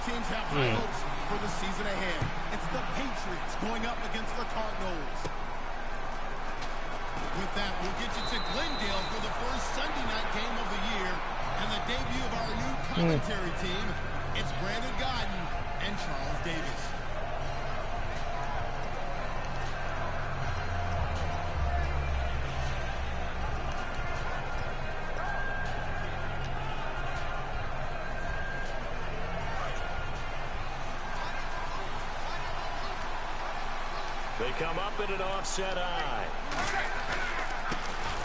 teams have high hopes for the season ahead. It's the Patriots going up against the Cardinals. With that, we'll get you to Glendale for the first Sunday night game of the year and the debut of our new commentary team. It's Brandon Godden and Charles Davis. They come up in an offset eye.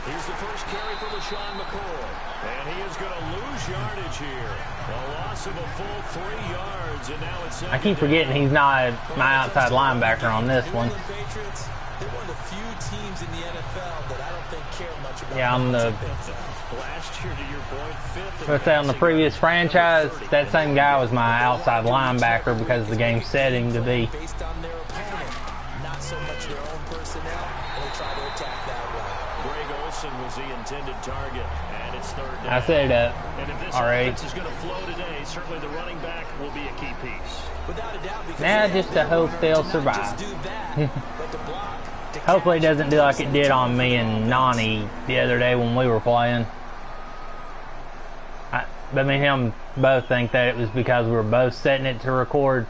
Here's the first carry for LaShawn McCoy. And he is going to lose yardage here. A loss of a full 3 yards, and now it's I keep forgetting he's not my outside linebacker on this one. Patriots, they're one of the few teams in the NFL that I don't think care much about. Yeah, I'm the last year, to your point, fifth. Let's say on the previous franchise, that same guy was my outside linebacker because the game's setting to be. Based on their opponent, not so much their own personnel, and they try to attack that way. Greg Olsen was the intended target, and it's third down. I said that. And if this Alright. offense is going to flow today, certainly the running back will be a key piece. Without a doubt, because Now just to hope they'll survive. Hopefully it doesn't do like it did on me and Nani the other day when we were playing. But me and him both think that it was because we were both setting it to record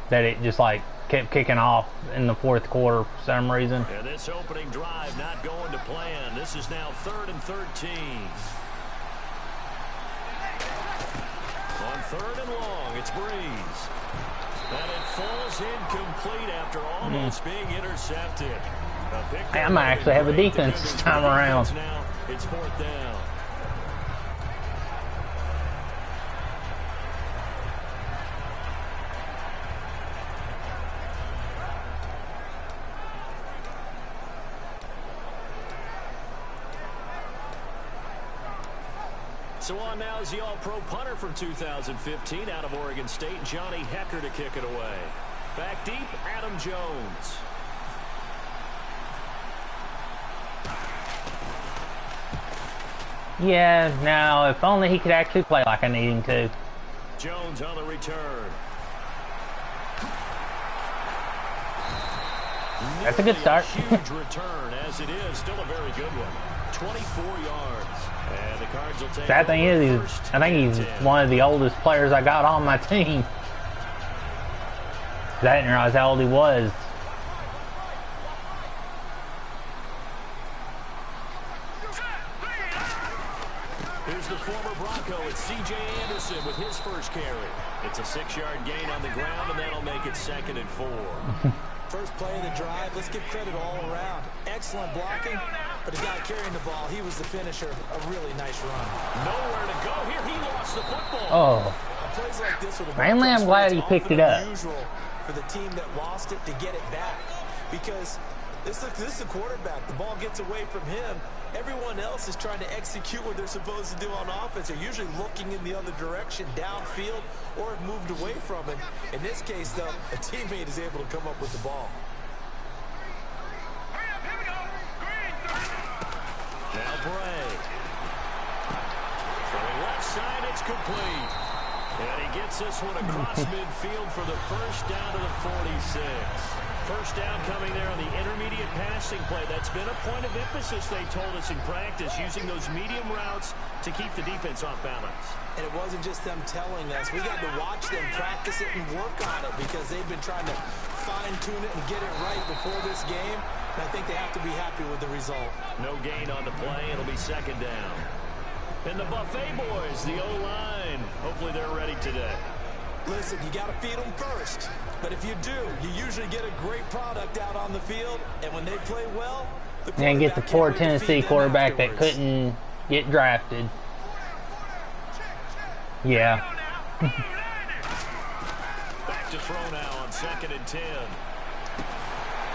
that it just like kept kicking off in the fourth quarter for some reason. And this opening drive not going to plan. This is now 3rd and 13. On 3rd and long, it's Breeze. And it falls incomplete after almost being intercepted. I might actually have a defense this time around. Now it's 4th down. So on now is the All-Pro punter from 2015 out of Oregon State, Johnny Hecker, to kick it away. Back deep, Adam Jones. Yeah, now if only he could actually play like I need him to. Jones on the return. That's a good start. Huge return as it is, still a very good one. 24 yards. And the Cards will take Sad thing is, I think he's one of the oldest players I got on my team. I didn't realize how old he was. Here's the former Bronco. It's C.J. Anderson with his first carry. It's a 6-yard gain on the ground, and that'll make it 2nd and 4. First play of the drive, let's give credit all around. Excellent blocking, but the guy carrying the ball, he was the finisher. A really nice run. Nowhere to go here. He lost the football. Oh. Plays like this with a Mainly I'm glad he picked it up. Unusual for the team that lost it to get it back, because this is the quarterback. The ball gets away from him. Everyone else is trying to execute what they're supposed to do on offense. They're usually looking in the other direction, downfield, or have moved away from it. In this case, though, a teammate is able to come up with the ball. Now Bray. From the left side, it's complete. And he gets this one across midfield for the first down to the 46. First down coming there on the intermediate passing play. That's been a point of emphasis, they told us in practice, using those medium routes to keep the defense off balance. And it wasn't just them telling us. We got to watch them practice it and work on it, because they've been trying to fine-tune it and get it right before this game. And I think they have to be happy with the result. No gain on the play. It'll be 2nd down. And the Buffet boys, the O-line, hopefully they're ready today. Listen, you got to feed them first. But if you do, you usually get a great product out on the field. And when they play well, and get the poor Tennessee quarterback that couldn't get drafted. Yeah. Back to throw now on 2nd and 10.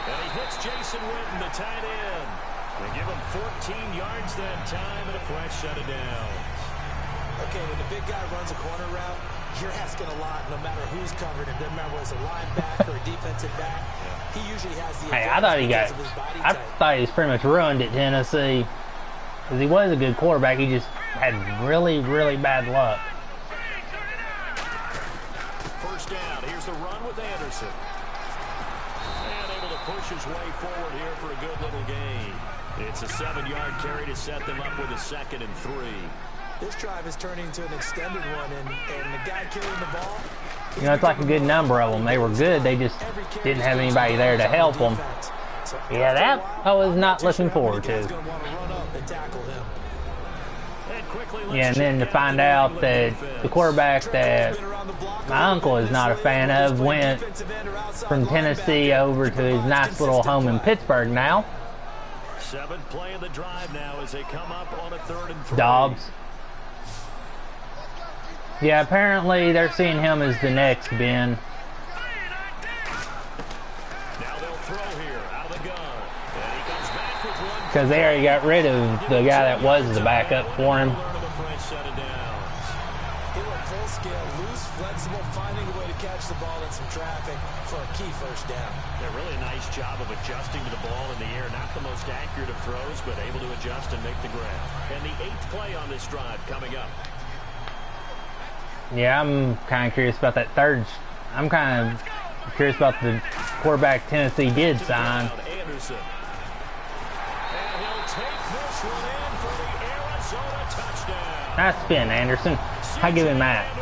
And he hits Jason Witten, the tight end. They give him 14 yards that time and a fresh set of downs. Okay, when the big guy runs a corner route, you're asking a lot no matter who's covered. It doesn't matter whether it's a linebacker or a defensive back. He usually has the Hey, I thought he was pretty much ruined at Tennessee. Because he was a good quarterback. He just had really, really bad luck. First down. Here's the run with Anderson. And able to push his way forward here for a good little gain. It's a 7-yard carry to set them up with a 2nd and 3. This drive is turning into an extended one, and the guy carrying the ball. You know, it's like a good number of them. They were good. They just didn't have anybody there to help them. Yeah, that I was not looking forward to. Yeah, and then to find out that the quarterback that my uncle is not a fan of went from Tennessee over to his nice little home in Pittsburgh now. 7th play of the drive now as they come up on a 3rd and 3. Dobbs. Yeah, apparently they're seeing him as the next Ben. Now they'll throw here out of the gun. And he comes back with one. Because they already got rid of the guy that was the backup for him. Flexible, finding a way to catch the ball in some traffic for a key first down. A really nice job of adjusting to the ball in the air. Not the most accurate of throws, but able to adjust and make the grab. And the 8th play on this drive coming up. Yeah, I'm kind of curious about that third. I'm kind of curious about the quarterback Tennessee did sign. Anderson. And he'll take this one in for the Arizona touchdown. Nice spin, Anderson. I give him that.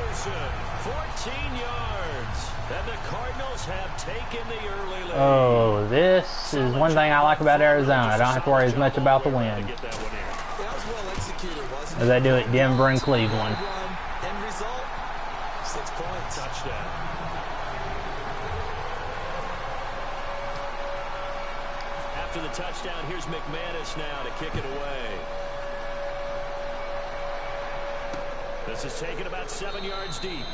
14 yards, and the Cardinals have taken the early lead. Oh, this is one thing I like about Arizona. I don't have to worry as much about the wind That was well executed, wasn't as I do at Denver and Cleveland. End result, 6 points. Touchdown. After the touchdown, here's McManus now to kick it away. This is taken about 7 yards deep.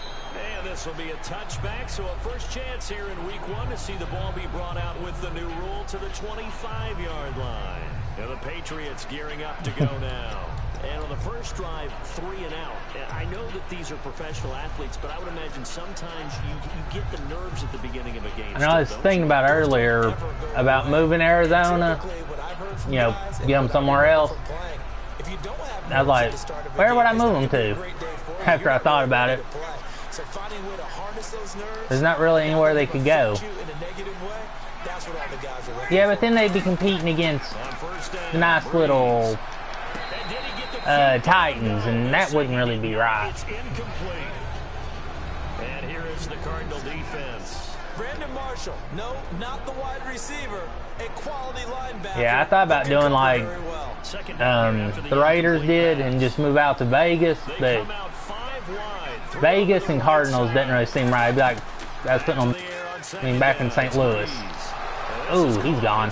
And this will be a touchback, so a first chance here in week 1 to see the ball be brought out with the new rule to the 25-yard line. Now the Patriots gearing up to go now. And on the first drive, 3 and out. I know that these are professional athletes, but I would imagine sometimes you get the nerves at the beginning of a game. I know I was thinking about earlier about moving Arizona, you know, get them somewhere else. I was like, where would I move them to? After I thought about it. There's not really anywhere they could go. Yeah, but then they'd be competing against the nice little Titans, and that wouldn't really be right. And here is the Cardinal defense. Brandon Marshall, no, not the wide receiver, a quality linebacker. Yeah, I thought about doing like the Raiders did and just move out to Vegas, but Vegas and Cardinals didn't really seem right. It'd be like I was putting them, I mean, back in St. Louis. Ooh, he's gone.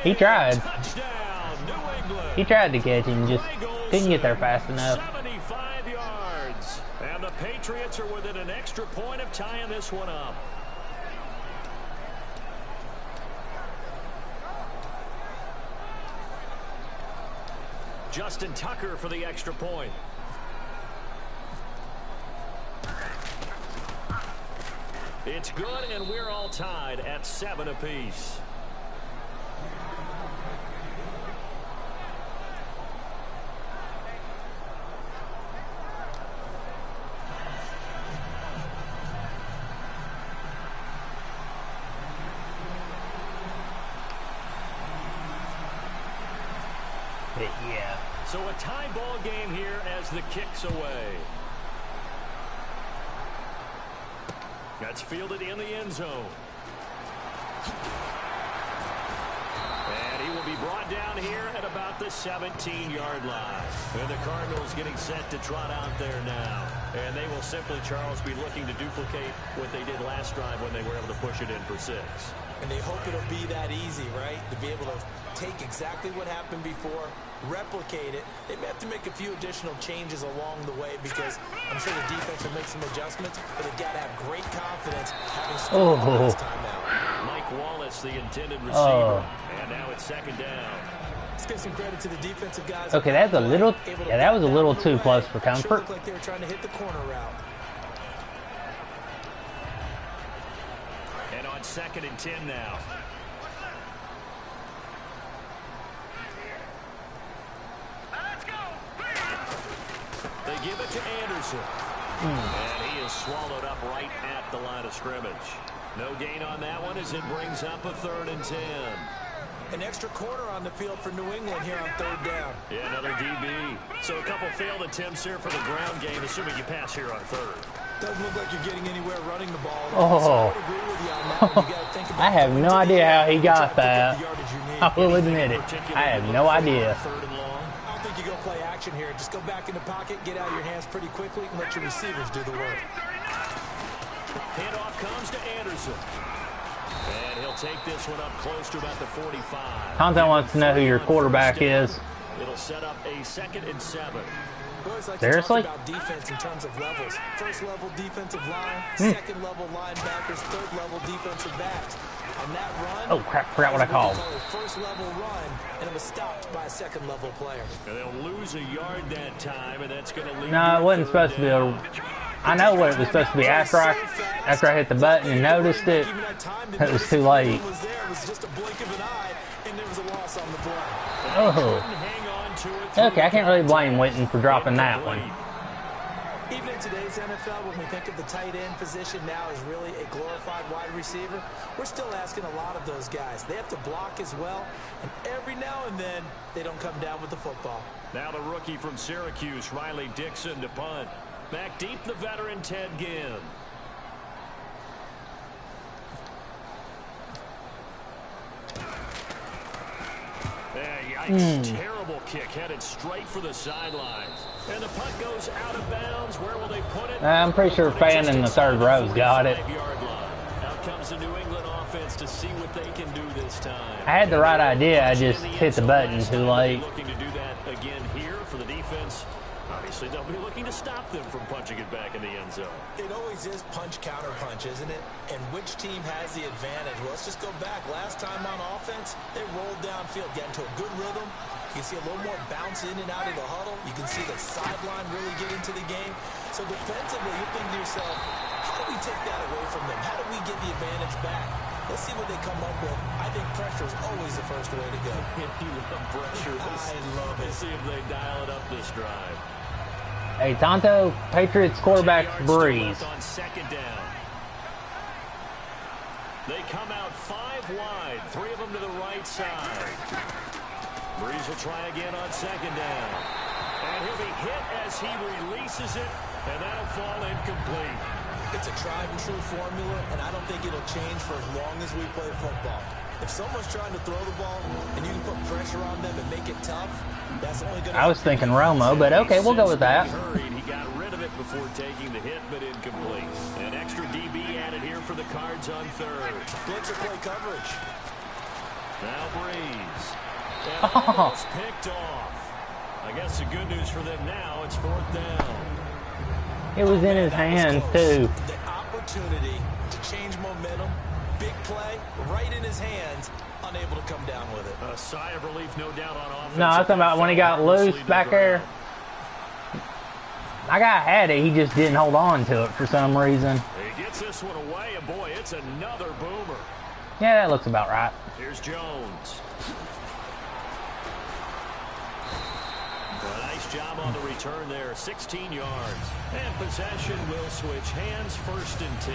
He tried. He tried to catch him, just couldn't get there fast enough. 75 yards. And the Patriots are within an extra point of tying this one up. Justin Tucker for the extra point. It's good, and we're all tied at 7 apiece. Yeah. So a tie ball game here as the kick's away. That's fielded in the end zone. And he will be brought down here at about the 17-yard line. And the Cardinals getting set to trot out there now. And they will simply, Charles, be looking to duplicate what they did last drive when they were able to push it in for 6. And they hope it'll be that easy, right? To be able to take exactly what happened before, replicate it. They may have to make a few additional changes along the way because I'm sure the defense will make some adjustments, but they've got to have great confidence having scored last time out. Mike Wallace, the intended receiver. And now it's 2nd down. Let's give some credit to the defensive guys. Okay, that's a little, yeah, that was a little too close for comfort. Sure looked like they were trying to hit the corner route. And on 2nd and 10 now. give it to Anderson. And he is swallowed up right at the line of scrimmage. No gain on that one as it brings up a 3rd and 10. An extra corner on the field for New England here on 3rd down. Yeah, another DB. So a couple failed attempts here for the ground game, assuming you pass here on 3rd. Doesn't look like you're getting anywhere running the ball. Oh. So I would agree with you on that one. You gotta think about I have no idea how he got that. the yardage you need. I will admit it. I have no idea. 3rd and long. I don't think you go play action here. Just go back in the pocket, get out of your hands pretty quickly, and let your receivers do the work. Handoff comes to Anderson. And he'll take this one up close to about the 45. Content wants to know who your quarterback is. It'll set up a 2nd and 7. We always like Seriously? to talk about defense in terms of levels. 1st level defensive line, 2nd level linebackers, 3rd level defensive backs. On that run, Oh crap, forgot what I called. 1st level run, and it was stopped by a 2nd level player. And they'll lose a yard that time, and that's going to lead. No, it wasn't supposed to be a... I know what it was supposed to be after I hit the button and noticed it. It was too late. It was just a blink of an eye, and there was a loss on the play. Oh. Okay, I can't really blame Witten for dropping that one. Even in today's NFL, when we think of the tight end position now as really a glorified wide receiver, we're still asking a lot of those guys. They have to block as well, and every now and then, they don't come down with the football. Now the rookie from Syracuse, Riley Dixon, to punt. Back deep, the veteran Ted Ginn. Yikes, terrible kick, headed straight for the sidelines. And the punt goes out of bounds. Where will they put it? I'm pretty sure fan in the 3rd row's got it. Out comes the New England offense to see what they can do this time. I had the right idea, I just hit the button too late. Looking to do that again here for the defense. Obviously, they'll be looking to stop them from punching it back in the end zone. It always is punch-counter-punch, isn't it? And which team has the advantage? Well, let's just go back. Last time on offense, they rolled downfield, get into a good rhythm. You can see a little more bounce in and out of the huddle. You can see the sideline really get into the game. So defensively, you're thinking to yourself, how do we take that away from them? How do we get the advantage back? Let's see what they come up with. I think pressure is always the first way to go. You love pressure. I love it. Let's see if they dial it up this drive. Hey, Tonto, Patriots quarterback Breeze. On 2nd down. They come out 5 wide, 3 of them to the right side. Breeze will try again on 2nd down. And he'll be hit as he releases it, and that'll fall incomplete. It's a tried and true formula, and I don't think it'll change for as long as we play football. If someone's trying to throw the ball and you can put pressure on them and make it tough, that's only going to... I was thinking Romo, but okay, we'll go with that. He got rid of it before taking the hit, but incomplete. An extra DB added here for the Cards on 3rd. Blitzer play coverage. Now Breeze. And almost picked off. I guess the good news for them now, it's 4th down. It was in his hands, too. The opportunity to change momentum, big play, right in his hands, unable to come down with it. A sigh of relief, no doubt, on offense. No, I was talking about when he got loose back there. My guy had it, he just didn't hold on to it for some reason. He gets this one away, and boy, it's another boomer. Yeah, that looks about right. Here's Jones. A nice job on the return there, 16 yards. And possession will switch hands, 1st and 10.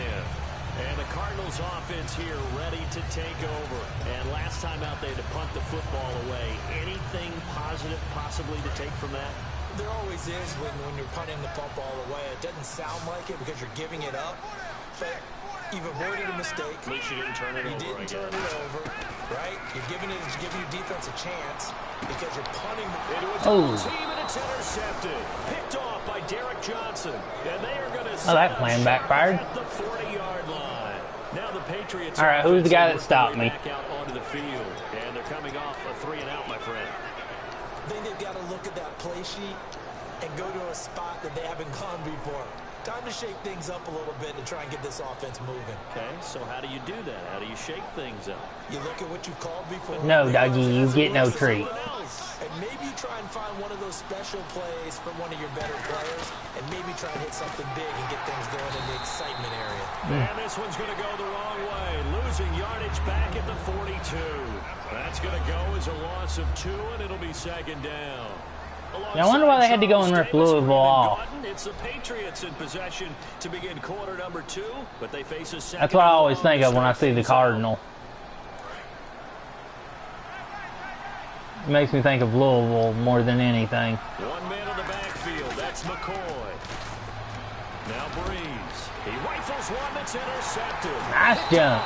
And the Cardinals offense here ready to take over. And last time out, they had to punt the football away. Anything positive possibly to take from that? There always is when you're punting the football away. It doesn't sound like it because you're giving it up. But you've avoided a mistake. At least you didn't turn it over. You didn't turn it over, right? You're giving your defense a chance because you're punting the team, and it's intercepted. Picked off by Derek Johnson. And they are going to that plan backfired. At the 40-yard line. Now the Patriots. All right, who's the guy that stopped me? Back out onto the field. And they're coming off a 3-and-out, my friend. I think they've got to look at that play sheet and go to a spot that they haven't gone before. Time to shake things up a little bit to try and get this offense moving. Okay, so how do you do that? How do you shake things up? You look at what you've called before. No, Dougie, you get no treat. And maybe you try and find one of those special plays from one of your better players, and maybe try and hit something big and get things going in the excitement area. And this one's going to go the wrong way. Losing yardage back at the 42. That's going to go as a loss of 2, and it'll be 2nd down. Yeah, I wonder why they had to go and rip Louisville off. It's the Patriots in possession to begin quarter number 2, but they face a second. That's what I always think of when I see the Cardinal. It makes me think of Louisville more than anything. One man in the backfield, that's McCoy. Now Breeze. He rifles one that's intercepted. Nice jump.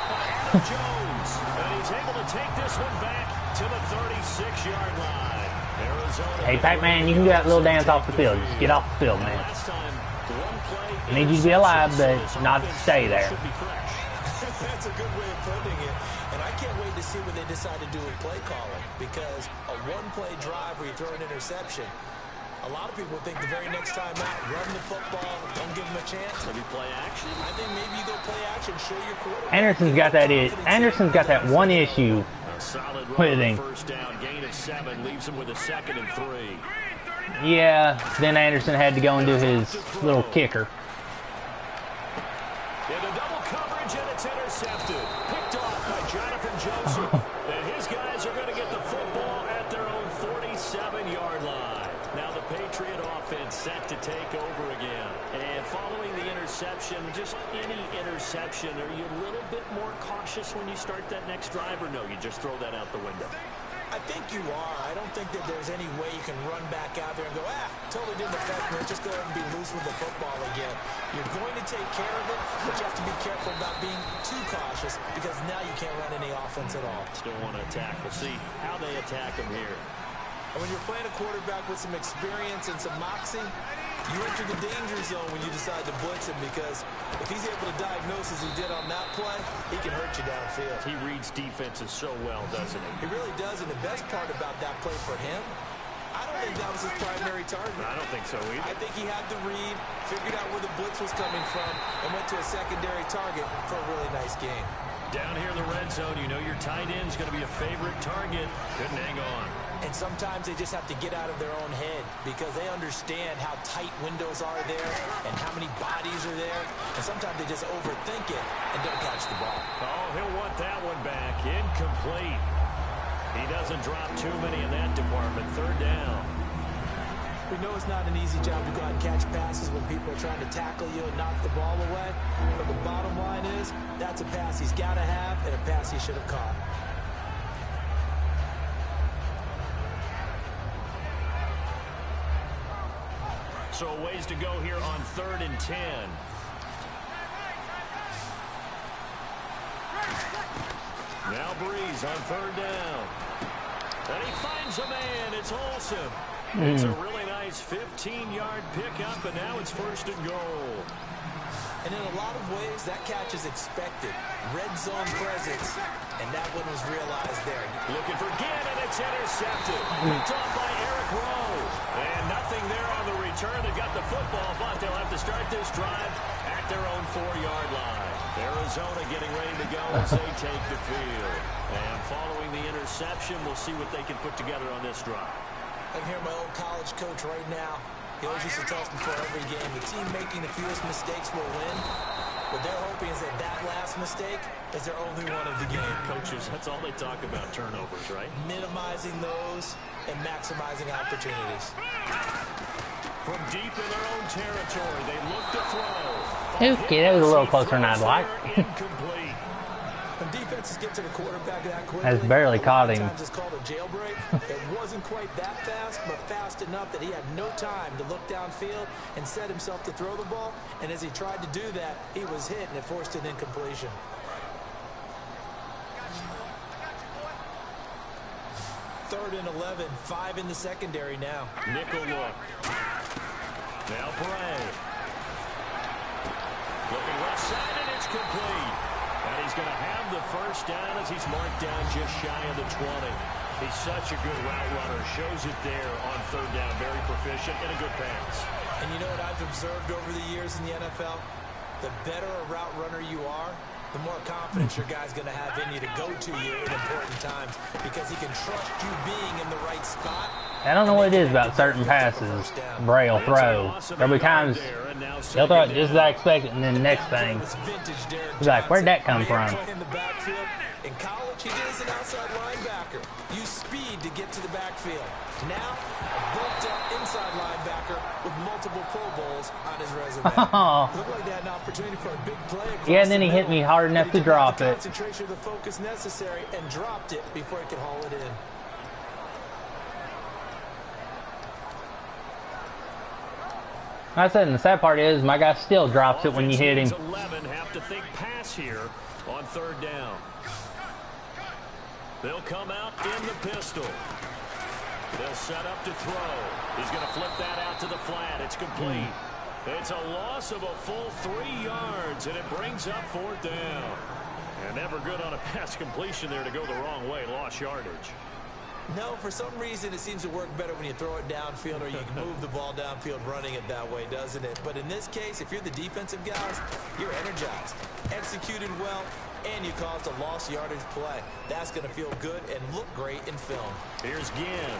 Jones. And he's able to take this one back to the 36-yard line. Arizona. Hey, Pac-Man, you can do that little dance off the field. Just get off the field, man. I need you to be alive, but not to stay there. That's a good way of putting it. And I can't wait to see what they decide to do with play calling. Because a one-play drive where you throw an interception, a lot of people think the very next time out, run the football, don't give them a chance. Maybe play action. I think maybe you go play action, show your quarterback. Anderson's got that one issue with him. First down, gain of 7, leaves him with a 2nd and 3. Yeah, then Anderson had to go and do his little kicker. Into double coverage, and it's intercepted. Picked off by Jonathan Joseph. And his guys are going to get the football at their own 47-yard line. Now the Patriot offense set to take over again. And following the interception, just any interception, are you a little bit more cautious when you start that next drive, or no, you just throw that out the window? I think you are. I don't think that there's any way you can run back out there and go, totally didn't affect me. Just go ahead and be loose with the football again. You're going to take care of it, but you have to be careful about being too cautious because now you can't run any offense at all. Still want to attack. We'll see how they attack him here. And when you're playing a quarterback with some experience and some moxie, you enter the danger zone when you decide to blitz him because if he's able to diagnose as he did on that play, he can hurt you downfield. He reads defenses so well, doesn't he? He really does, and the best part about that play for him, I don't think that was his primary target. I don't think so either. I think he had the read, figured out where the blitz was coming from, and went to a secondary target for a really nice game. Down here in the red zone, you know your tight end's going to be a favorite target. Couldn't hang on. And sometimes they just have to get out of their own head because they understand how tight windows are there and how many bodies are there. And sometimes they just overthink it and don't catch the ball. Oh, he'll want that one back. Incomplete. He doesn't drop too many in that department. 3rd down. We know it's not an easy job to go out and catch passes when people are trying to tackle you and knock the ball away. But the bottom line is that's a pass he's got to have and a pass he should have caught. So a ways to go here on 3rd and 10. Now Breeze on 3rd down. And he finds a man. It's Olsen. It's a really nice 15-yard pickup, and now it's 1st and goal. And in a lot of ways, that catch is expected. Red zone presence, and that one was realized there. Looking for Ginn, and it's intercepted. Picked off by Eric Rowe. And nothing there on the return. They got the football, but they'll have to start this drive at their own 4-yard line. Arizona getting ready to go as they take the field. And following the interception, we'll see what they can put together on this drive. I can hear my old college coach right now. He always used to tell us before every game, the team making the fewest mistakes will win. What they're hoping is that that last mistake is their only one of the game. Coaches, that's all they talk about, turnovers, right? Minimizing those and maximizing opportunities. From deep in their own territory, they look to throw. Okay, that was a little closer than I'd like. Incomplete. When defenses get to the quarterback that quickly, That's barely caught him. Sometimes it's called a jailbreak. It wasn't quite that fast, but fast enough that he had no time to look downfield and set himself to throw the ball. And as he tried to do that, he was hit, and it forced an incompletion. Third and 11, 5 in the secondary now. Nickel look. Now Bray. Looking left side, and it's complete. And he's going to have the first down as he's marked down just shy of the 20. He's such a good route runner. Shows it there on 3rd down. Very proficient and a good pass. And you know what I've observed over the years in the NFL? The better a route runner you are, the more confidence your guy's going to have in you to go to you in important times because he can trust you being in the right spot. I don't know what it is about certain passes Bray will throw. There'll be times he'll throw it just as I expect it, and then the next thing, he's like, where'd that come from? In college, he did as an outside linebacker. Use speed to get to the backfield. Now, a built-up inside linebacker with multiple Pro Bowls on his resume. Looked like they had an opportunity for a big play across yeah, and then he the hit me hard enough to drop it. Concentration of the focus necessary and dropped it before he could haul it in. I said, and the sad part is, my guy still drops it when you hit him. 11 have to think pass here on third down. They'll come out in the pistol. They'll set up to throw. He's going to flip that out to the flat. It's complete. It's a loss of a full 3 yards, and it brings up fourth down. And never good on a pass completion there to go the wrong way. Lost yardage. No, for some reason it seems to work better when you throw it downfield or you can move the ball downfield running it that way, doesn't it? But in this case, if you're the defensive guys, you're energized, executed well, and you caused a lost yardage play. That's going to feel good and look great in film. Here's Ginn.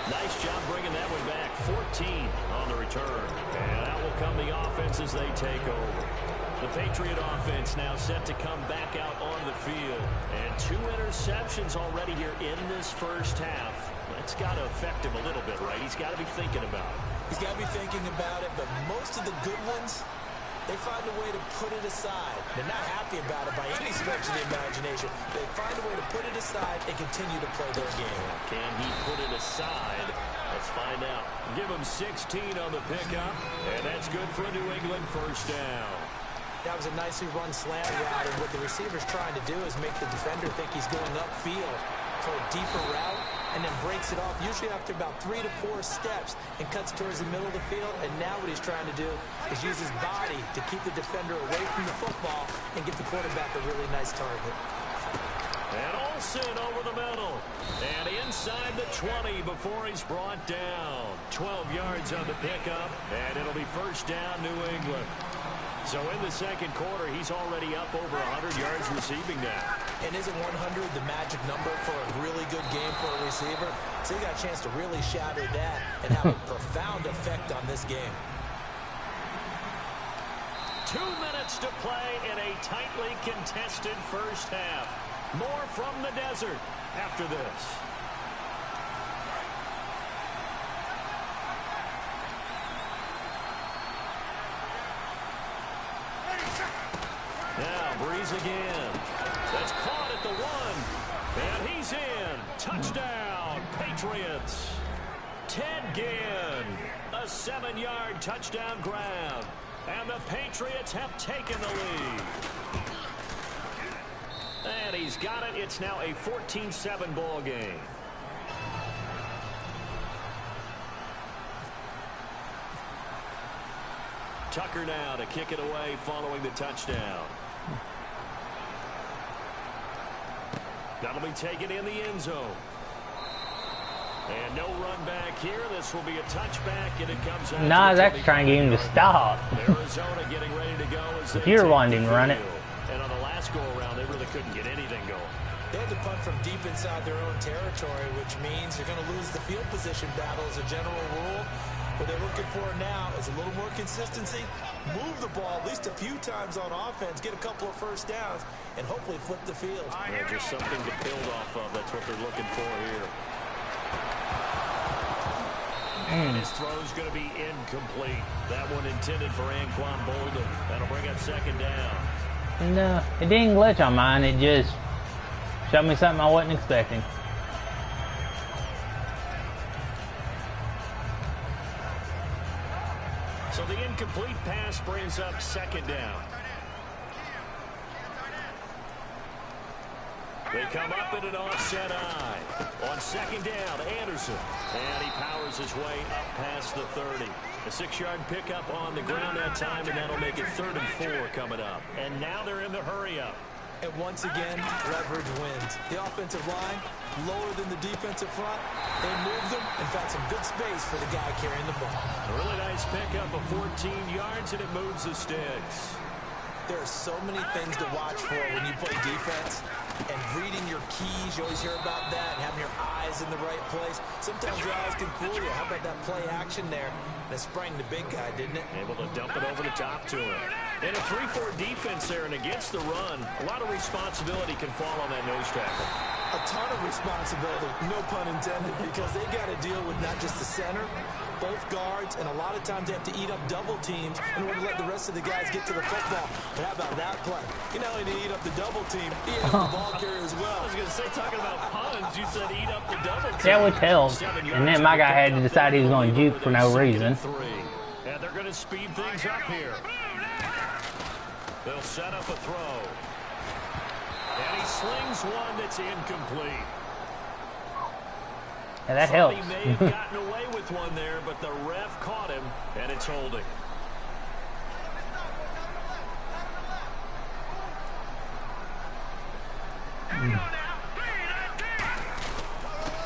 Nice job bringing that one back. 14 on the return. And out will come the offense as they take over. The Patriot offense now set to come back out on the field. And 2 interceptions already here in this first half. That's got to affect him a little bit, right? He's got to be thinking about it. He's got to be thinking about it, but most of the good ones, they find a way to put it aside. They're not happy about it by any stretch of the imagination. They find a way to put it aside and continue to play their game. Can he put it aside? Let's find out. Give him 16 on the pickup, and that's good for a New England first down. That was a nicely run slant route, and what the receiver's trying to do is make the defender think he's going upfield for a deeper route, and then breaks it off, usually after about 3 to 4 steps, and cuts towards the middle of the field. And now what he's trying to do is use his body to keep the defender away from the football and give the quarterback a really nice target. And Olsen over the middle. And inside the 20 before he's brought down. 12 yards on the pickup, and it'll be first down, New England. So in the second quarter, he's already up over 100 yards receiving now. And isn't 100 the magic number for a really good game for a receiver? So he got a chance to really shatter that and have a profound effect on this game. 2 minutes to play in a tightly contested first half. More from the desert after this. Now Breeze again. That's caught at the 1. And he's in. Touchdown, Patriots. Ted Ginn. A 7-yard touchdown grab. And the Patriots have taken the lead. And he's got it. It's now a 14-7 ball game. Tucker now to kick it away following the touchdown. That'll be taken in the end zone. And no run back here. This will be a touchback, and it comes out. Nah, that's trying to get him to stop. Arizona getting ready to go as If you're wanting to run it. And on the last go-around, they really couldn't get anything going. They had to punt from deep inside their own territory, which means they're going to lose the field position battle as a general rule. What they're looking for now is a little more consistency, move the ball at least a few times on offense, get a couple of first downs, and hopefully flip the field. Yeah, just something to build off of. That's what they're looking for here. And his throw's going to be incomplete. That one intended for Anquan Bolden. That'll bring up second down. No, it didn't glitch on mine. It just showed me something I wasn't expecting. So the incomplete pass brings up second down. They come up in an offset eye. On second down, Anderson. And he powers his way up past the 30. A 6-yard pickup on the ground that time, and that'll make it 3rd and 4 coming up. And now they're in the hurry-up. And once again, leverage wins. The offensive line, lower than the defensive front. They moved them and found some good space for the guy carrying the ball. A really nice pickup of 14 yards, and it moves the sticks. There are so many things to watch for when you play defense. And reading your keys, you always hear about that, and having your eyes in the right place. Sometimes your eyes can fool you. How about that play action there? That sprang the big guy, didn't it? Able to dump it over the top to him. And a 3-4 defense there, and against the run, a lot of responsibility can fall on that nose tackle. a ton of responsibility, no pun intended, because they got to deal with not just the center, both guards, and a lot of times they have to eat up double teams in order to let the rest of the guys get to the football. But how about that play? You know, when you eat up the double team, he has the ball carrier as well. I was going to say, talking about puns, you said eat up the double team. Yeah, which helped. And then my guy had to decide he was going to juke for no reason. And they're going to speed things up here. They'll set up a throw. And he slings one that's incomplete. Yeah, that helps. He may have gotten away with one there, but the ref caught him, and it's holding.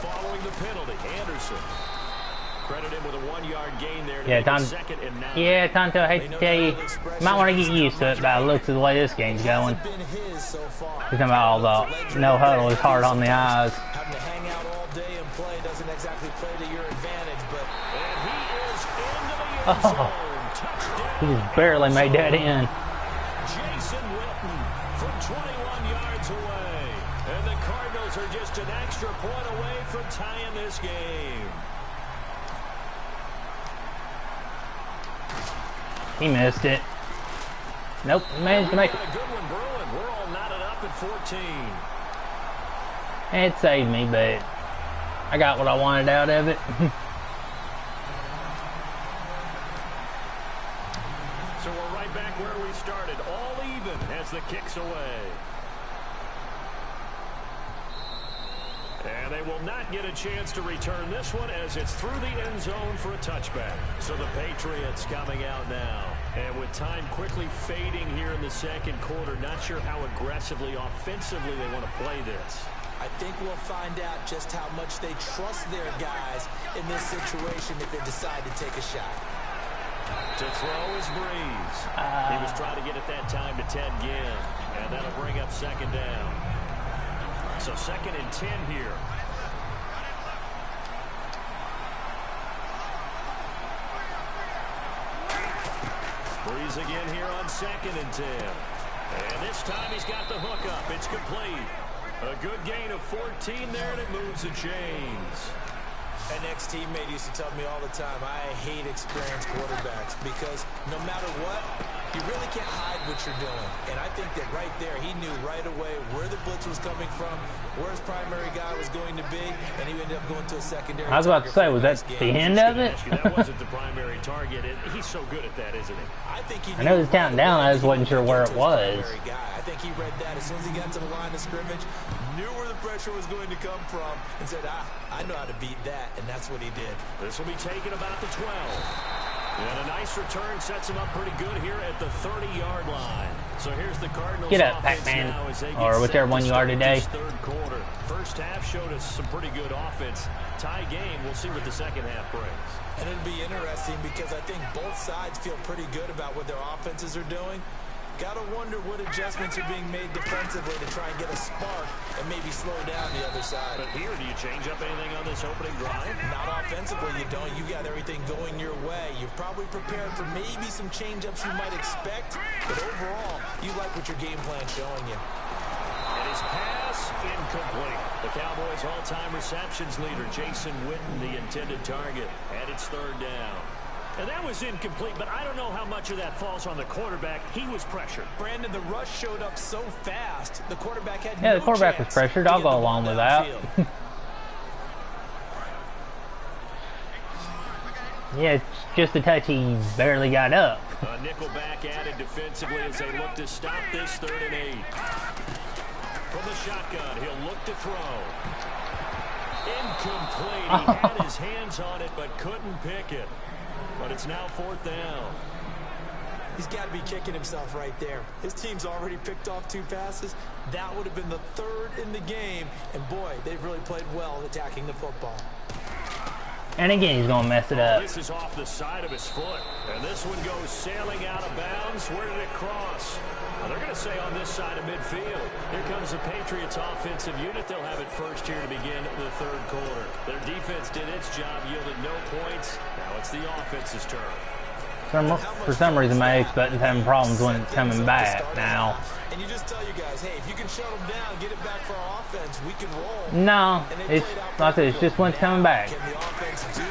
Following the penalty, Anderson. Credit him with a 1-yard gain there to make it second and 9. Yeah, Tonto, I hate to tell you, might want to get used to it by the looks of the way this game's going. He's talking about all the no huddle is hard on the eyes. Having to hang out all day and play doesn't exactly play to your advantage, but and he is into the end zone. Touchdown. He just barely made that in. Jason Witten from 21 yards away. And the Cardinals are just an extra point away from tying this game. He missed it. Nope, managed to make it. A good one brewing. We're all knotted up at 14. It saved me, but I got what I wanted out of it. So we're right back where we started. All even as the kick's away. And they will not get a chance to return this one as it's through the end zone for a touchback. So the Patriots coming out now. And with time quickly fading here in the second quarter, not sure how aggressively, offensively they want to play this. I think we'll find out just how much they trust their guys in this situation if they decide to take a shot. To throw is Breeze. He was trying to get it that time to Ted Ginn. And that'll bring up second down. So second and 10 here. Breeze again here on second and 10. And this time he's got the hook up. It's complete. A good gain of 14 there, and it moves the chains. An ex-teammate used to tell me all the time, I hate experienced quarterbacks because no matter what, you really can't hide what you're doing. And I think that right there, he knew right away where the blitz was coming from, where his primary guy was going to be, and he ended up going to a secondary. I was about to say, was that the end of it? That wasn't the primary target. He's so good at that, isn't he? I know he was counting down. I just wasn't sure where it was. I think he read that as soon as he got to the line of scrimmage, knew where the pressure was going to come from, and said, I know how to beat that, and that's what he did. This will be taken about the 12. And a nice return sets him up pretty good here at the 30-yard line. So here's the Cardinals. Get up, Pac-Man, or whichever one you are today. Third quarter. First half showed us some pretty good offense. Tie game. We'll see what the second half brings. And it'll be interesting because I think both sides feel pretty good about what their offenses are doing. Got to wonder what adjustments are being made defensively to try and get a spark and maybe slow down the other side. But here, do you change up anything on this opening drive? Not offensively, you don't. You got everything going your way. You've probably prepared for maybe some change-ups you might expect, but overall, you like what your game plan's showing you. And his pass incomplete. The Cowboys' all-time receptions leader, Jason Witten, the intended target, and it's third down. And that was incomplete, but I don't know how much of that falls on the quarterback. He was pressured. Brandon, the rush showed up so fast, the quarterback had the quarterback was pressured. I'll go along with that. Yeah, it's just a touch he barely got up. A nickel back added defensively as they look to stop this 3rd and 8. From the shotgun, he'll look to throw. Incomplete. He had his hands on it, but couldn't pick it. But it's now 4th down. He's got to be kicking himself right there. His team's already picked off 2 passes. That would have been the 3rd in the game. And boy, they've really played well attacking the football. And again, he's going to mess it up. This is off the side of his foot. And this one goes sailing out of bounds. Where did it cross? Well, they're going to say on this side of midfield. Here comes the Patriots offensive unit. They'll have it first here to begin the 3rd quarter. Their defense did its job, yielded no points. Now it's the offense's turn. For some reason, my ex button's having problems when it's coming back now. And you just tell you guys, hey, if you can shut them down, get it back for our offense, we can roll. No, it's like I said, it's just when it's coming back.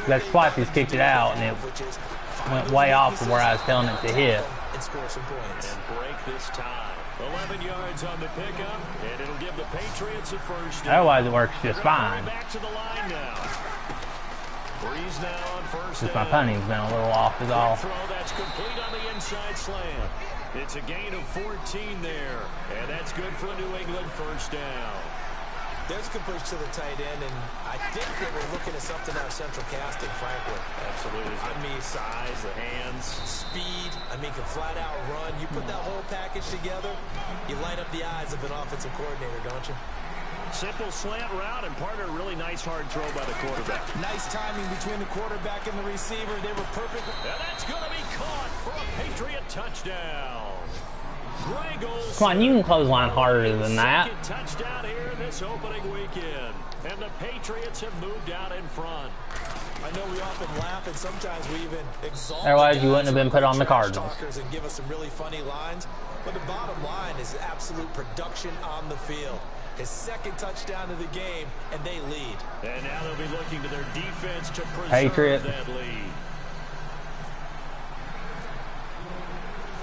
That Swipey's kicked it out, and it went way off from where I was telling it to hit. And score some points. And break this tie. 11 yards on the pickup, and it'll give the Patriots a first down. Otherwise, it works just fine. Back to the line now. Breeze now on first Just down. my punting's been a little off is all. Throw that's complete on the inside slant. It's a gain of 14 there, and that's good for a New England first down. There's a completion to the tight end, and I think they were looking at something out of central casting, frankly. Absolutely. I mean, size, the hands. Speed. I mean, can flat out run. You put that whole package together, you light up the eyes of an offensive coordinator, don't you? Simple slant route, and part of a really nice hard throw by the quarterback. Nice timing between the quarterback and the receiver. They were perfect. And that's going to be caught for a Patriot touchdown. Come on, you can clothesline harder than that. Touchdown here in this opening weekend. And the Patriots have moved out in front. I know we often laugh and sometimes we even exalt. Otherwise, you wouldn't have been put on the Cardinals. And give us some really funny lines. But the bottom line is absolute production on the field. His second touchdown of the game, and they lead. And now they'll be looking to their defense to preserve that lead.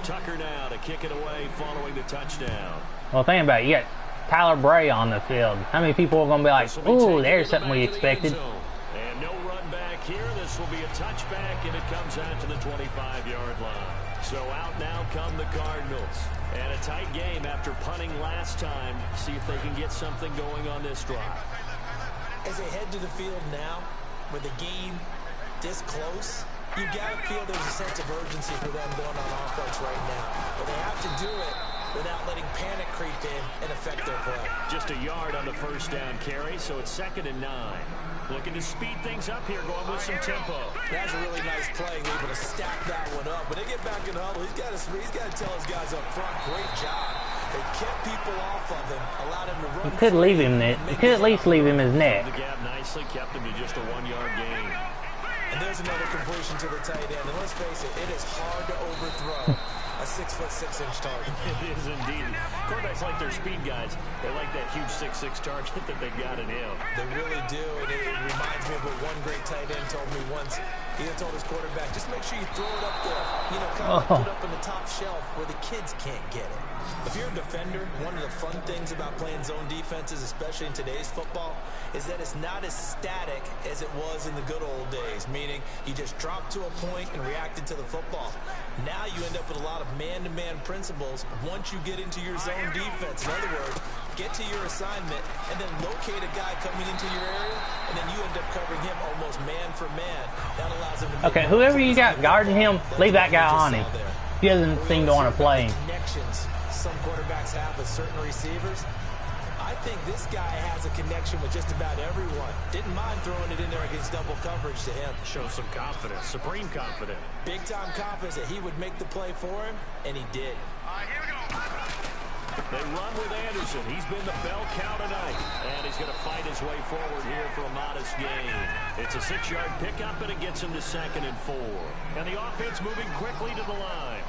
Tucker now to kick it away following the touchdown. Well, think about it. You got Tyler Bray on the field. How many people are going to be like, ooh, there's something we expected? And no run back here. This will be a touchback, and it comes out to the 25-yard line. So out now come the Cardinals. And a tight game after punting last time. See if they can get something going on this drive. As they head to the field now, with the game this close, you got to feel there's a sense of urgency for them going on offense right now. But they have to do it without letting panic creep in and affect their play. Just a yard on the first down carry, so it's 2nd and 9. Looking to speed things up here, going with some tempo. That's a really nice play, able to stack that one up. When they get back in the huddle, he's got to tell his guys up front, great job. They kept people off of him, allowed him to run. You could leave him there. You could at least leave him his neck. The gap nicely, kept him to just a 1-yard gain. And there's another completion to the tight end. And let's face it, it is hard to overthrow a 6'6" target. It is indeed. Quarterbacks like their speed guys. They like that huge 6'6" target that they've got in him. They really do. And it reminds me of what one great tight end told me once. He told his quarterback, just make sure you throw it up there. You know, kind of put it up on the top shelf where the kids can't get it. If you're a defender, one of the fun things about playing zone defenses, especially in today's football, is that it's not as static as it was in the good old days, meaning you just dropped to a point and reacted to the football. Now you end up with a lot of man-to-man principles once you get into your zone defense. In other words, get to your assignment and then locate a guy coming into your area, and then you end up covering him almost man for man. That allows him to Okay, whoever you got guarding him, leave that guy on him. He doesn't seem to want to play him. Connections some quarterbacks have with certain receivers. I think this guy has a connection with just about everyone. Didn't mind throwing it in there against double coverage to him. Shows some confidence, supreme confidence. Big-time confidence that he would make the play for him, and he did. Here we go. They run with Anderson. He's been the bell cow tonight. And he's going to fight his way forward here for a modest gain. It's a 6-yard pickup, and it gets him to 2nd and 4. And the offense moving quickly to the line.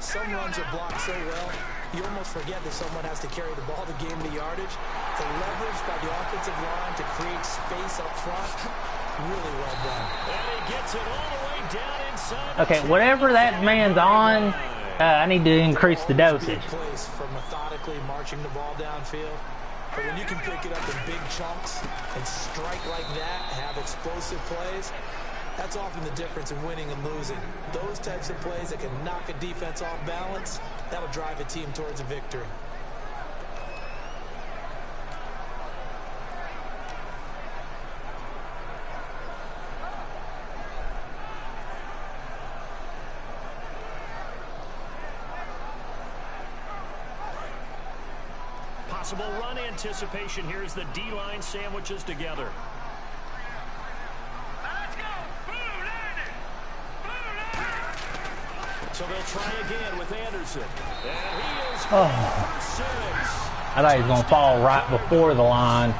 Some runs are blocked so well, you almost forget that someone has to carry the ball to gain the yardage. The leverage by the offensive line to create space up front, really well done. And he gets it all the way down inside. Okay, whatever that man's on, I need to increase the dosage. Place for methodically marching the ball downfield. But when you can pick it up in big chunks and strike like that, have explosive plays, that's often the difference in winning and losing. Those types of plays that can knock a defense off balance, that'll drive a team towards a victory. Possible run anticipation here as the D-line sandwiches together. So they'll try again with Anderson. And he is for 6. I thought he was going to fall right before the line.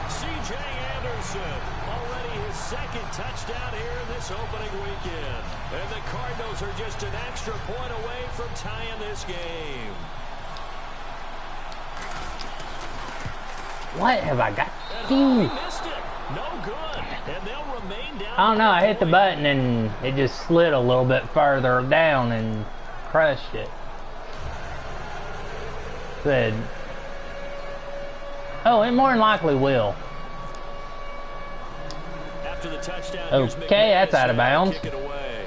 C.J. Anderson, already his second touchdown here in this opening weekend. And the Cardinals are just an extra point away from tying this game. What have I got? He missed it. No good. And they'll remain down. I don't know. I hit the button and it just slid a little bit further down and crushed it. Said, oh, it more than likely will. After the touchdown, okay, that's out of bounds. Kick it away.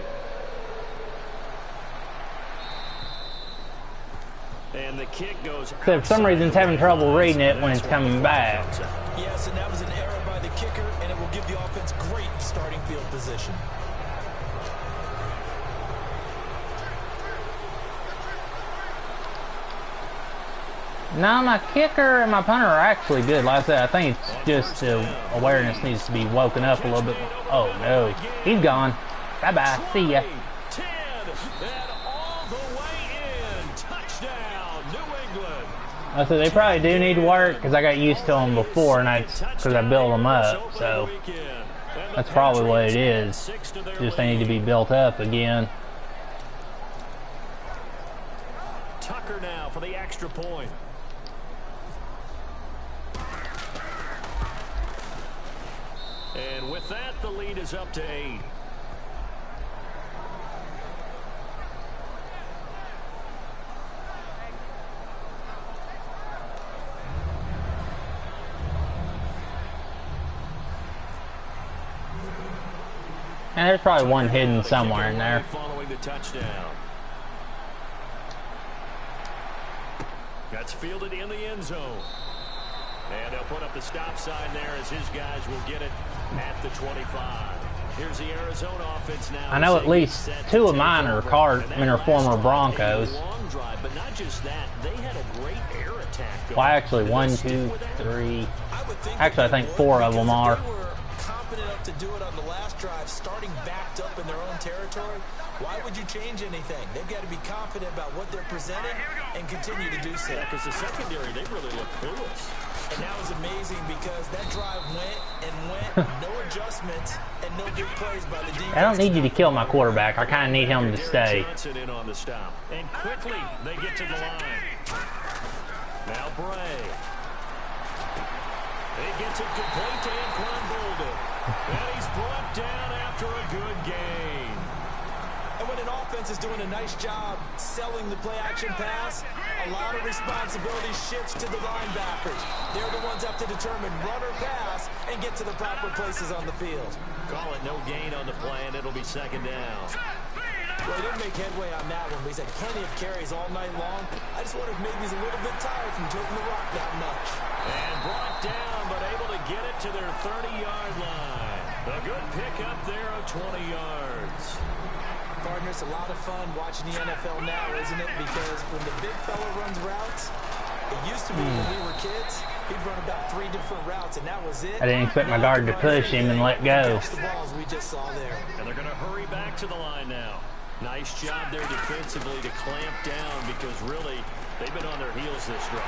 And the kick goes. So for some reason, it's having trouble reading it when it's coming back. Yes, and that was an error by the kicker, and it will give the offense great starting field position. No, my kicker and my punter are actually good. Like I said, I think it's just awareness needs to be woken up a little bit. Oh no, he's gone. Bye bye. See ya. 10 and all the way in. Touchdown, New England. I said they probably do need to work because I got used to them before, and because I built them up. So that's probably what it is. Just they need to be built up again. Tucker now for the extra point. And with that, the lead is up to 8. And there's probably one hidden somewhere in there. Following the touchdown. That's fielded in the end zone. And they'll put up the stop sign there as his guys will get it at the 25. Here's the Arizona offense now. I know at least 2 of mine are former Broncos. But not just that, they had a great air attack. Well, actually 1, 2, 3. Actually, I think 4 of them are. Confident enough to do it on the last drive, starting backed up in their own territory. Why would you change anything? They've got to be confident about what they're presenting and continue to do so. Yeah, because the secondary, they really look clueless. And that was amazing because that drive went and went, no adjustments, and no big plays by the defense. I don't need you to kill my quarterback. I kind of need him to stay. Johnson in on the stop. And quickly, they get to the line. Now Bray. He gets it complete to Anquan Bolden. And he's brought down after a good gain. And when an offense is doing a nice job selling the play-action pass, a lot of responsibility shifts to the linebackers. They're the ones that have to determine run or pass and get to the proper places on the field. Call it no gain on the play, and it'll be second down. Well, he didn't make headway on that one, but he's had plenty of carries all night long. I just wonder if maybe he's a little bit tired from taking the rock that much. And brought down, but able to get it to their 30-yard line. A good pickup there of 20 yards. Partner, it's a lot of fun watching the NFL now, isn't it? Because when the big fella runs routes, it used to be when we were kids, he'd run about 3 different routes, and that was it. I didn't expect my guard to push him and let go. Catch the balls we just saw there. And they're going to hurry back to the line now. Nice job there defensively to clamp down because really they've been on their heels this drive.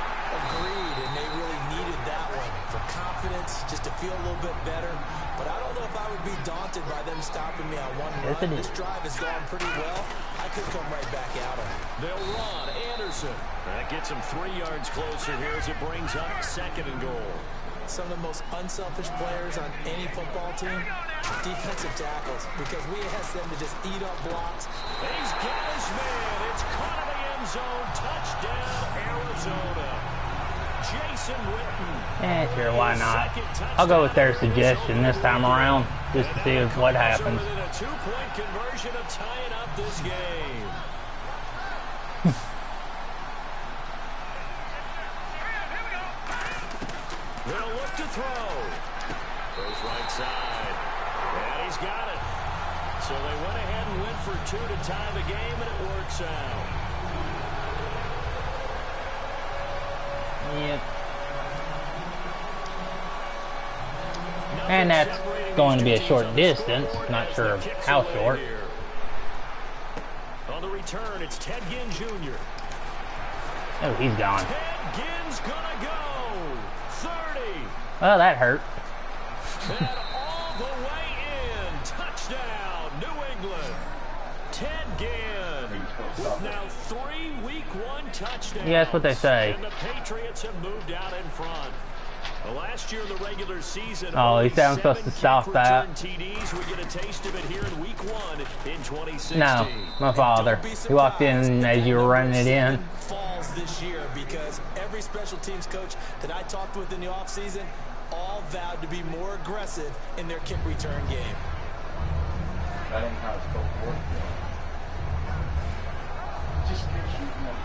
Agreed, and they really needed that one for confidence, just to feel a little bit better. But I don't know if I would be daunted by them stopping me on one run. This drive has gone pretty well. I could come right back at them. They'll run. Anderson. That gets them 3 yards closer here as it brings up 2nd and goal. Some of the most unselfish players on any football team, defensive tackles, because we ask them to just eat up blocks. He's got his man. It's caught in the end zone. Touchdown, Arizona. Jason Witten. Sure, why not? I'll go with their suggestion this time around, just to see what happens. A 2-point conversion of tying up this game. They'll look to throw. Goes right side. And he's got it. So they went ahead and went for 2 to tie the game, and it works out. Yep. And that's going to be a short distance. Not sure how short. On the return, it's Ted Ginn Jr. Oh, he's gone. Ted Ginn's gonna go. 30. Oh, that hurt. And all the way England. Ted Ginn with now 3 Week 1 touchdowns. Yeah, that's what they say. And the Patriots have moved out in front. Well, last year in the regular season, oh, he said I'm supposed to stop that. TDs. We get a taste of it here in Week 1 in 2016. No, my father. He walked in as you were running it in. Falls this year because every special teams coach that I talked with in the offseason all vowed to be more aggressive in their kick return game. That ain't how it's supposed to work. Just keep shooting them.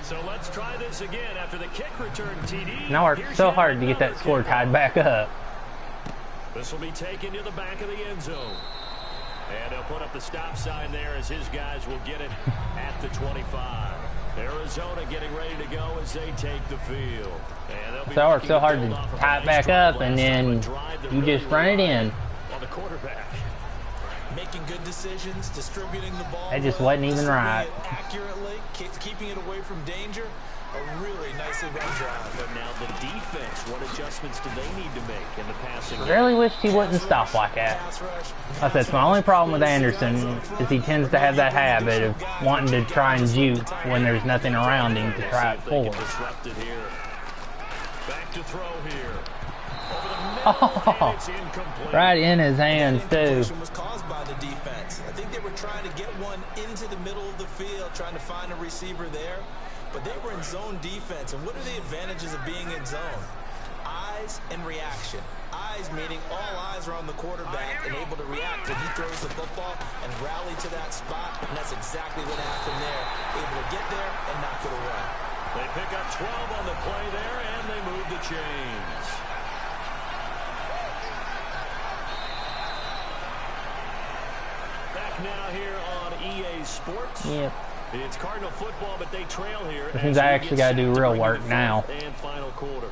So let's try this again after the kick return TD. Now I worked so hard to get that score tied back up. This will be taken to the back of the end zone. And they'll put up the stop sign there as his guys will get it at the 25. Arizona getting ready to go as they take the field. And so I worked so hard to tie it back up, and then you just run it in. On the quarterback. Making good decisions, distributing the ball. It just wasn't even right. Accurately, keeping it away from danger. A really nicely run drive. But now the defense, what adjustments do they need to make in the passing game? Really wished he wouldn't stop like that. I said, that's my only problem with Anderson is he tends to have that habit of wanting to try and juke when there's nothing around him to try it forward. Disrupted here. Back to throw here. Oh, right in his hands too. Was caused by the defense. I think they were trying to get one into the middle of the field, trying to find a receiver there. But they were in zone defense. And what are the advantages of being in zone? Eyes and reaction. Eyes meaning all eyes are on the quarterback and able to react when he throws the football and rally to that spot. And that's exactly what happened there. Able to get there and knock it away. They pick up 12 on the play there, and they move the chains. Back now here on EA Sports. Yep. It's Cardinal football, but they trail here. Which means I actually got to do real work now. And final quarter.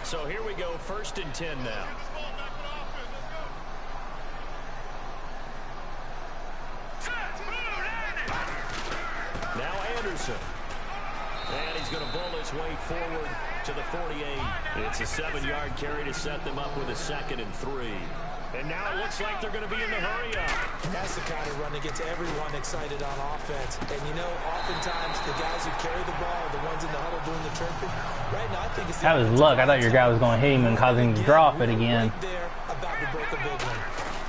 So here we go, 1st and 10 now. Now Anderson. And he's going to bowl his way forward to the 48. It's a 7-yard carry to set them up with a 2nd and 3. And now it looks like they're going to be in the hurry up. That's the kind of run that gets everyone excited on offense. And you know, oftentimes the guys who carry the ball are the ones in the huddle doing the chirping. Right now, I think it's that was luck. I thought your guy was going to hit him and cause him to drop it again. Right there, about to break a big one.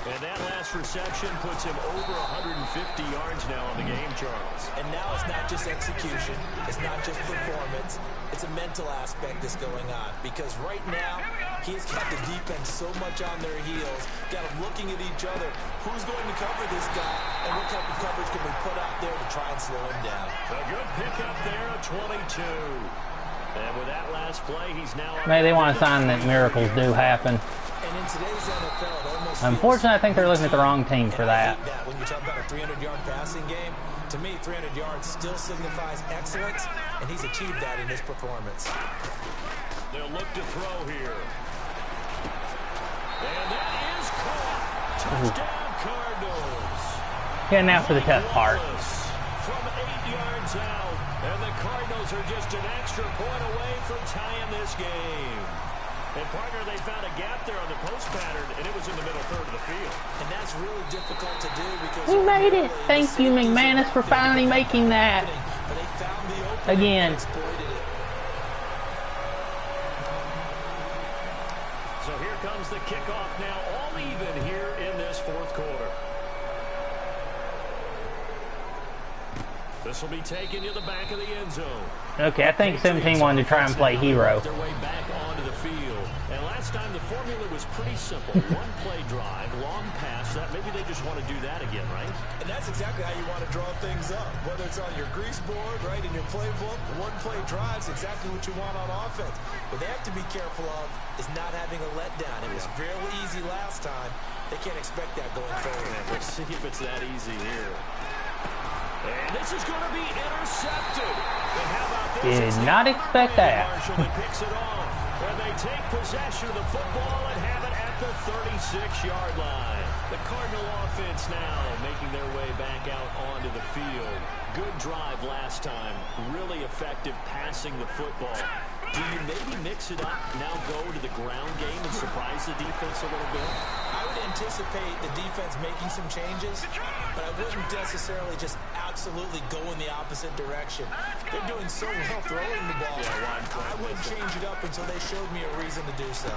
And that last reception puts him over 150 yards now on the game, Charles. And now it's not just execution. It's not just performance. It's a mental aspect that's going on. Because right now, he's got the defense so much on their heels. Got them looking at each other. Who's going to cover this guy? And what type of coverage can we put out there to try and slow him down? A good pickup there at 22. And with that last play, he's now... Maybe they want a sign that miracles do happen. And in today's NFL, it almost unfortunately, I think they're looking at the wrong team for that. When you talk about a 300-yard passing game, to me, 300 yards still signifies excellence, and he's achieved that in his performance. They'll look to throw here. And that is caught. Touchdown, Cardinals. Yeah, now for the tough part. From 8 yards out, and the Cardinals are just an extra point away from tying this game. And, partner, they found a gap there on the post pattern, and it was in the middle third of the field. And that's really difficult to do because... We made it! Thank you, McManus, for finally making that. But they found the opening again. And exploited it. So here comes the kickoff now, all even here in this 4th quarter. This will be taken to the back of the end zone. Okay, I think 17 wanted to try and play hero. Their way back onto the field. And last time the formula was pretty simple. One play drive, long pass. That maybe they just want to do that again, right? And that's exactly how you want to draw things up. Whether it's on your grease board, right, in your playbook, one play drive is exactly what you want on offense. What they have to be careful of is not having a letdown. It was fairly easy last time. They can't expect that going forward. Let's see if it's that easy here. And this is going to be intercepted. And how about this? Did not expect that. Marshall that picks it off. And they take possession of the football and have it at the 36-yard line. The Cardinal offense now making their way back out onto the field. Good drive last time. Really effective passing the football. Do you maybe mix it up, now go to the ground game and surprise the defense a little bit? I would anticipate the defense making some changes, but I wouldn't necessarily just absolutely go in the opposite direction. They're doing so well throwing the ball. I wouldn't change it up until they showed me a reason to do so.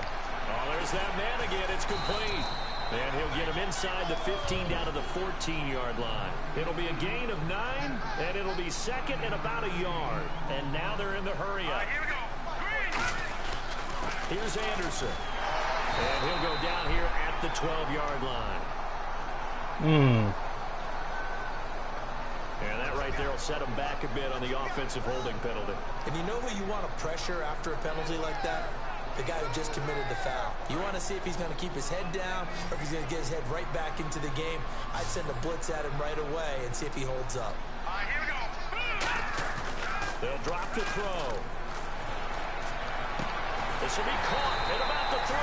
Oh, there's that man again. It's complete. And he'll get him inside the 15 down to the 14-yard line. It'll be a gain of 9, and it'll be second and about a yard. And now they're in the hurry-up. Here we go. Here's Anderson. And he'll go down here at the 12-yard line. And that right there will set him back a bit on the offensive holding penalty. And you know who you want to pressure after a penalty like that? The guy who just committed the foul. You want to see if he's going to keep his head down or if he's going to get his head right back into the game. I'd send a blitz at him right away and see if he holds up. Here we go. They'll drop the throw. This will be caught at about the 3.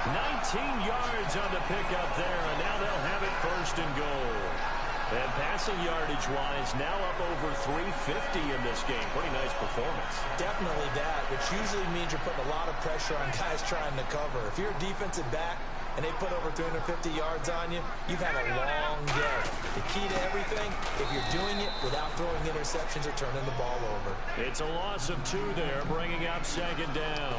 19 yards on the pickup there, and now they'll have it first and goal. And passing yardage-wise, now up over 350 in this game. Pretty nice performance. Definitely that, which usually means you're putting a lot of pressure on guys trying to cover. If you're a defensive back and they put over 350 yards on you, you've had a long day. The key to everything, if you're doing it without throwing interceptions or turning the ball over. It's a loss of 2 there, bringing up second down.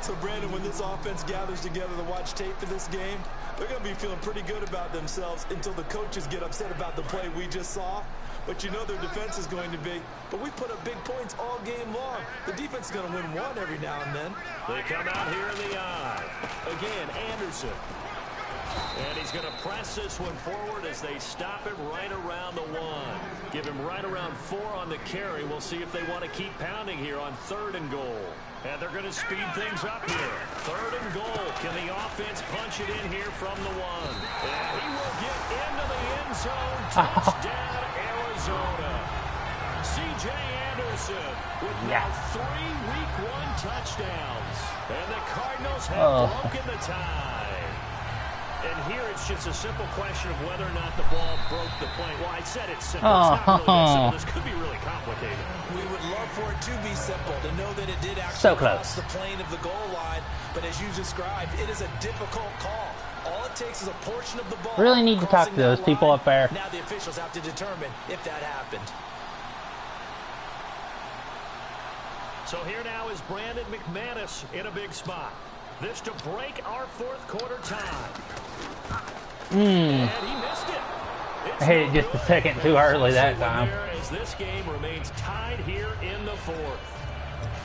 So, Brandon, when this offense gathers together to watch tape for this game, they're going to be feeling pretty good about themselves until the coaches get upset about the play we just saw. But you know their defense is going to be. But we put up big points all game long. The defense is going to win one every now and then. They come out here in the eye. Again, Anderson. And he's going to press this one forward as they stop it right around the 1. Give him right around 4 on the carry. We'll see if they want to keep pounding here on 3rd and goal. And they're going to speed things up here. 3rd and goal. Can the offense punch it in here from the 1? And he will get into the end zone. Touchdown, Arizona. C.J. Anderson with now 3 Week 1 touchdowns. And the Cardinals have broken the tie. And here it's just a simple question of whether or not the ball broke the plane. Well, I said it's simple. It's not really that simple. This could be really complicated. We would love for it to be simple, to know that it did actually cross the plane of the goal line. But as you described, it is a difficult call. All it takes is a portion of the ball. Really need to talk to those people up there. Now the officials have to determine if that happened. So here now is Brandon McManus in a big spot. This to break our 4th quarter tie. And he missed it. I hit it just a second too early that time. As this game remains tied here in the 4th.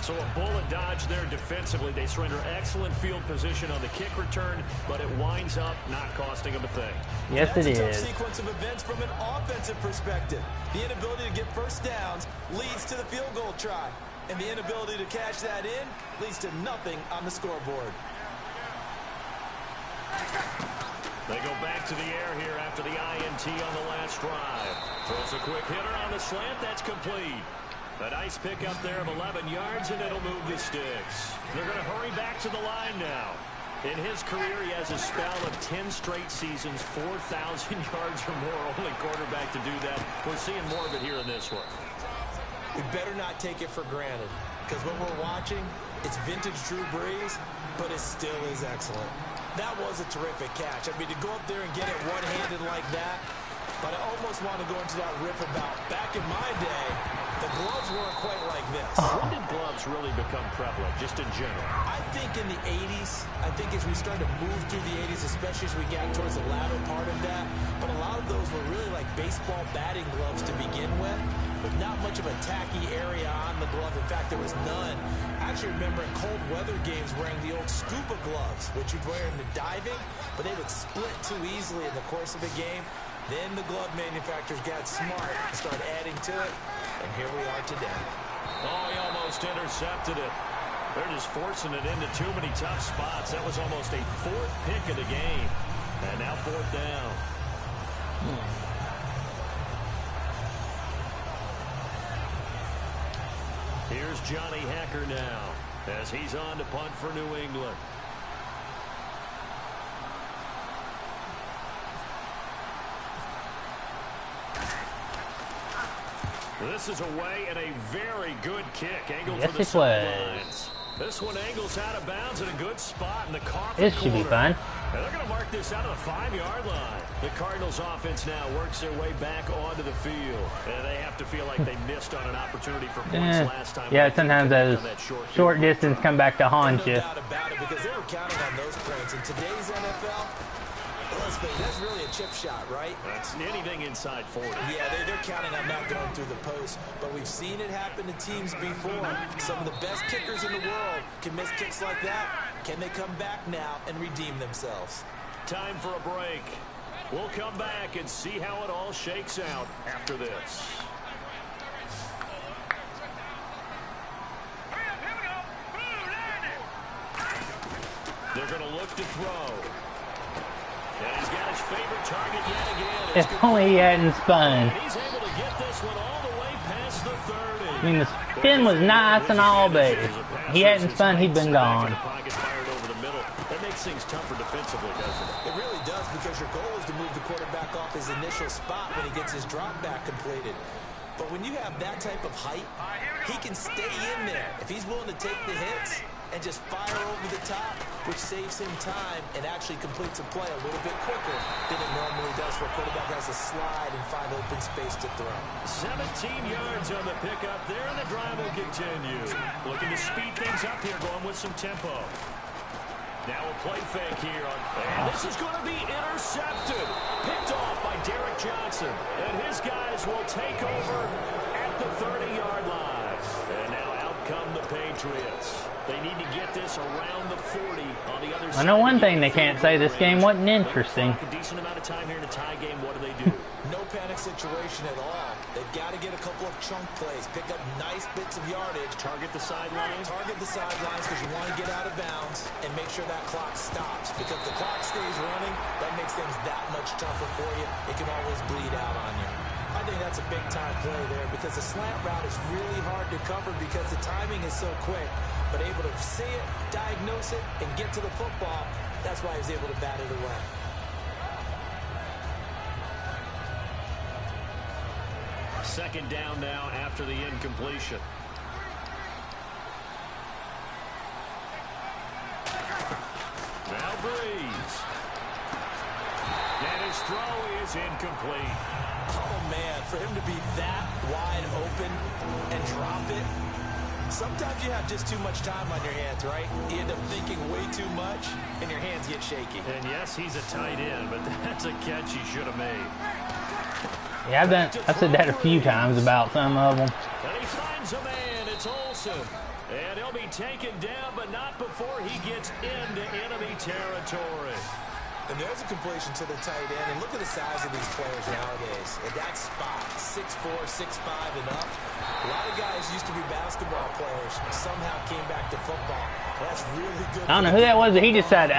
So a bullet dodge there defensively. They surrender excellent field position on the kick return, but it winds up not costing them a thing. Yes, it is. That's a tough sequence of events from an offensive perspective. The inability to get first downs leads to the field goal try. And the inability to cash that in leads to nothing on the scoreboard. They go back to the air here after the INT on the last drive. Throws a quick hitter on the slant. That's complete. A nice pickup there of 11 yards, and it'll move the sticks. They're going to hurry back to the line now. In his career, he has a spell of 10 straight seasons, 4,000 yards or more. Only quarterback to do that. We're seeing more of it here in this one. We better not take it for granted, because what we're watching, it's vintage Drew Brees, but it still is excellent. That was a terrific catch. I mean, to go up there and get it one-handed like that, but I almost want to go into that riff about back in my day, the gloves weren't quite like this. When did gloves really become prevalent, just in general? I think in the 80s, I think as we started to move through the 80s, especially as we got towards the latter part of that, but a lot of those were really like baseball batting gloves to begin with not much of a tacky area on the glove. In fact, there was none. I actually remember in cold weather games wearing the old scuba gloves, which you'd wear in the diving, but they would split too easily in the course of a game. Then the glove manufacturers got smart and started adding to it, and here we are today. Oh, he almost intercepted it. They're just forcing it into too many tough spots. That was almost a 4th pick of the game. And now 4th down. Here's Johnny Hacker now as he's on to punt for New England. This is away and a very good kick. Angled Yes, for the it was. sidelines. This one angles out of bounds in a good spot in the coffin This should be corner. fun. And they're going to mark this out of the 5-yard line. The Cardinals offense now works their way back onto the field. And they have to feel like they missed on an opportunity for points last time. Yeah, sometimes those short distance come back to haunt you. No doubt about it, because they were counting on those points. In today's NFL, that's really a chip shot, right? That's anything inside 40. Yeah, they're counting on not going through the post. But we've seen it happen to teams before. Some of the best kickers in the world can miss kicks like that. Can they come back now and redeem themselves? Time for a break. We'll come back and see how it all shakes out after this. They're going to look to throw. And he's got his favorite target yet again. If only he hadn't spun. He's able to get this one all the way past the 30. I mean, the spin was nice and all, but if he hadn't spun, he'd been gone. That makes things tougher defensively, doesn't it? It really does, because your goal is to move the quarterback off his initial spot when he gets his drop back completed. But when you have that type of height, he can stay in there if he's willing to take the hits and just fire over the top, which saves him time and actually completes a play a little bit quicker than it normally does for a quarterback who has to slide and find open space to throw. 17 yards on the pickup there, and the drive will continue. Looking to speed things up here, going with some tempo. Now a play fake here. And this is going to be intercepted. Picked off by Derek Johnson. And his guys will take over at the 30-yard line. And now out come the Patriots. They need to get this around the 40 on the other side. I know one thing they can't say, this game wasn't interesting. A decent amount of time here in a tie game. What do? No panic situation at all. They've got to get a couple of chunk plays, pick up nice bits of yardage. Target the sidelines. Target the sidelines, because you want to get out of bounds and make sure that clock stops. Because if the clock stays running, that makes things that much tougher for you. It can always bleed out on you. I think that's a big-time play there, because the slant route is really hard to cover because the timing is so quick. But able to see it, diagnose it, and get to the football, that's why he was able to bat it away. Second down now after the incompletion. Now Breeze. And his throw is incomplete. Oh, man, for him to be that wide open and drop it. Sometimes you have just too much time on your hands, right? You end up thinking way too much, and your hands get shaky. And yes, he's a tight end, but that's a catch he should have made. Yeah, I've said that a few times about some of them. And he finds a man. It's Olsen. And he'll be taken down, but not before he gets into enemy territory. And there's a completion to the tight end. And look at the size of these players nowadays. At that spot, 6'4", 6'5", and up. A lot of guys used to be basketball players. Somehow came back to football. That's really good. I don't know who that was, but he decided,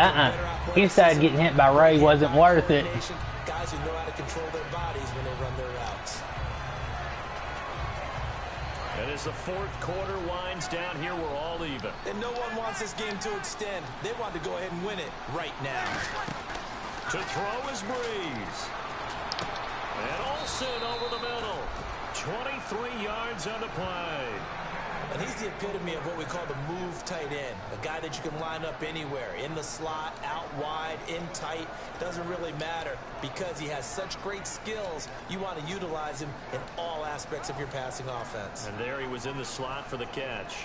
he decided getting hit by Ray wasn't worth it. Guys who know how to control their bodies when they run their routes. And as the fourth quarter winds down here, we're all even. And no one wants this game to extend. They want to go ahead and win it right now. To throw is Breeze. And Olsen over the middle. 23 yards on the play. And he's the epitome of what we call the move tight end. A guy that you can line up anywhere. In the slot, out wide, in tight. Doesn't really matter because he has such great skills. You want to utilize him in all aspects of your passing offense. And there he was in the slot for the catch.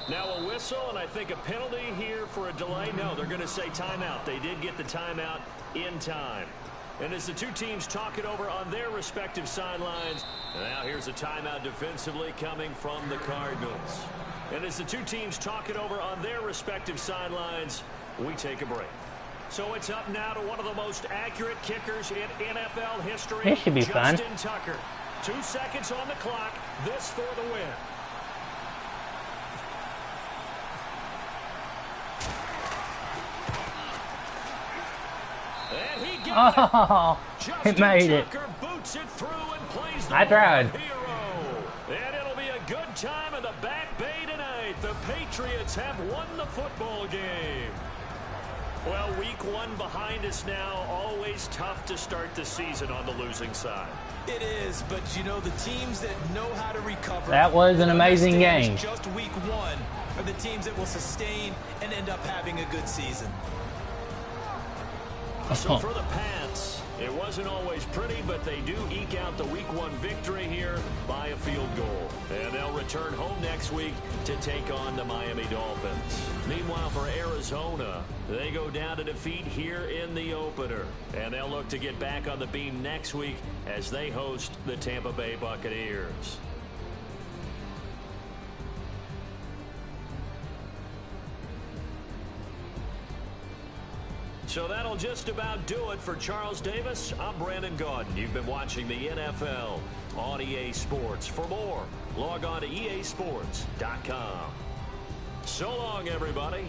Now a whistle, and I think a penalty here for a delay. No, they're going to say timeout. They did get the timeout in time. And as the two teams talk it over on their respective sidelines, now here's a timeout defensively coming from the Cardinals. And as the two teams talk it over on their respective sidelines, we take a break. So it's up now to one of the most accurate kickers in NFL history. This should be fun. Justin Tucker. 2 seconds on the clock. This for the win. And he Oh, it made it. Boots it through and plays the I tried. hero. And it'll be a good time in the Back Bay tonight. The Patriots have won the football game. Well, week one behind us now. Always tough to start the season on the losing side. It is, but you know, the teams that know how to recover. That was an amazing game. Just week one are the teams that will sustain and end up having a good season. So for the Pats, it wasn't always pretty, but they do eke out the week one victory here by a field goal. And they'll return home next week to take on the Miami Dolphins. Meanwhile, for Arizona, they go down to defeat here in the opener. And they'll look to get back on the beam next week as they host the Tampa Bay Buccaneers. So that'll just about do it for Charles Davis. I'm Brandon Gaudin. You've been watching the NFL on EA Sports. For more, log on to easports.com. So long, everybody.